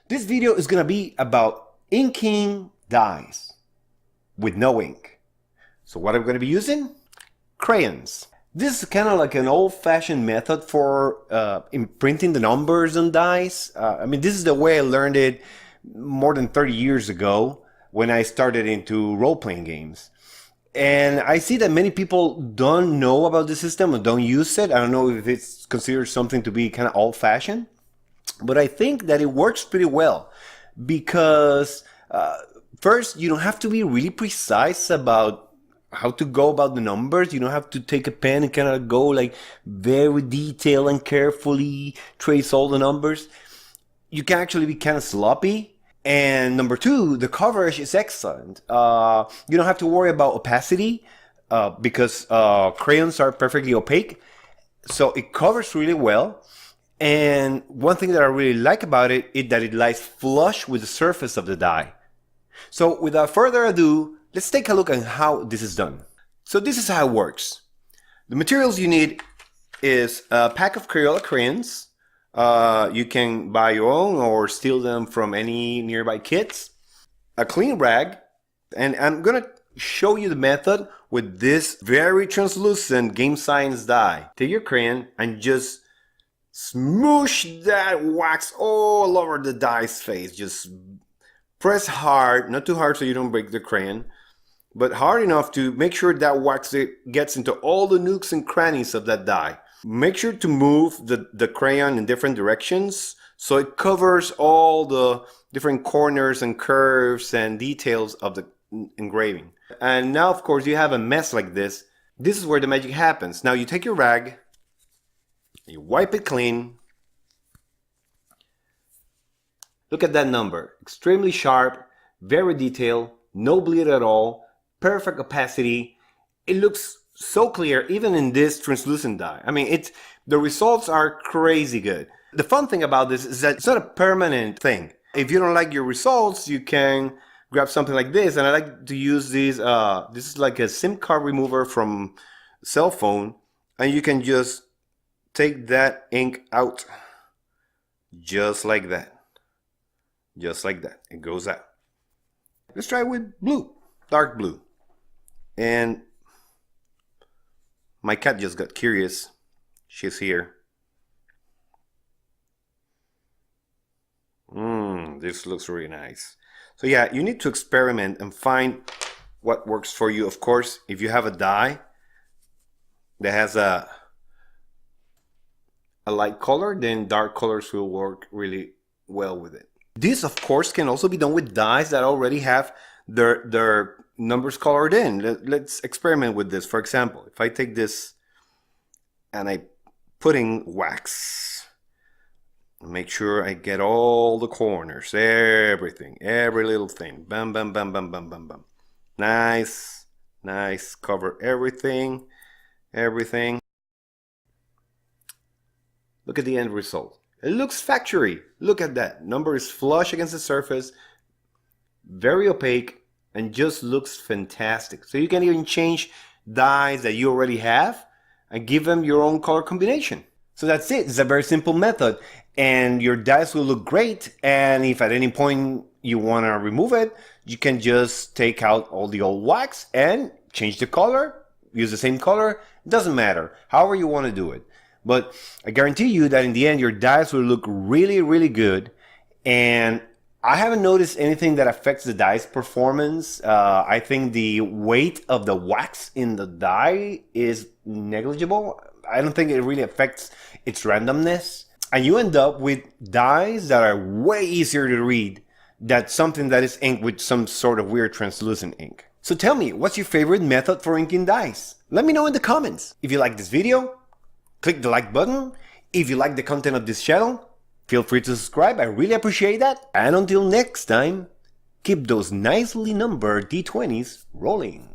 This video is gonna be about inking dies with no ink. So what I'm gonna be using? Crayons. This is kind of like an old-fashioned method for imprinting the numbers on dies. This is the way I learned it more than 30 years ago when I started into role-playing games. And I see that many people don't know about the system or don't use it. I don't know if it's considered something to be kind of old-fashioned, but I think that it works pretty well because first, you don't have to be really precise about how to go about the numbers. You don't have to take a pen and kind of go like very detailed and carefully trace all the numbers. You can actually be kind of sloppy. And number two, the coverage is excellent. You don't have to worry about opacity because crayons are perfectly opaque. So it covers really well. And one thing that I really like about it is that it lies flush with the surface of the die. So without further ado, let's take a look at how this is done. So this is how it works. The materials you need is a pack of Crayola crayons. You can buy your own or steal them from any nearby kits. A clean rag, and I'm gonna show you the method with this very translucent Game Science die. Take your crayon and just smoosh that wax all over the die's face. Just press hard, not too hard so you don't break the crayon, but hard enough to make sure that wax gets into all the nooks and crannies of that die. Make sure to move the crayon in different directions so it covers all the different corners and curves and details of the engraving. And now, of course, you have a mess like this. This is where the magic happens. Now you take your rag, you wipe it clean. Look at that number. Extremely sharp, very detailed, no bleed at all, perfect opacity. It looks so clear even in this translucent die. The results are crazy good. The fun thing about this is that it's not a permanent thing. If you don't like your results, you can grab something like this, and I like to use these. This is like a SIM card remover from cell phone, and you can just take that ink out just like that. Just like that. It goes out. Let's try it with blue, dark blue. And my cat just got curious. She's here. This looks really nice. So yeah, you need to experiment and find what works for you. Of course, if you have a die that has a light color, then dark colors will work really well with it. This, of course, can also be done with dies that already have their numbers colored in. Let's experiment with this. For example, if I take this and I put in wax, make sure I get all the corners, everything, every little thing. Bam, bam, bam, bam, bam, bam, bam. Nice, nice. Cover everything, everything. Look at the end result. It looks factory. Look at that. Number is flush against the surface, very opaque, and just looks fantastic. So you can even change dies that you already have and give them your own color combination. So that's it. It's a very simple method, and your dies will look great. And if at any point you want to remove it, you can just take out all the old wax and change the color, use the same color. It doesn't matter, however you want to do it. But I guarantee you that in the end, your dies will look really, really good. And I haven't noticed anything that affects the die's performance. I think the weight of the wax in the die is negligible. I don't think it really affects its randomness. And you end up with dies that are way easier to read than something that is inked with some sort of weird translucent ink. So tell me, what's your favorite method for inking dies? Let me know in the comments. If you like this video, click the like button. If you like the content of this channel, feel free to subscribe. I really appreciate that. And until next time, keep those nicely numbered D20s rolling.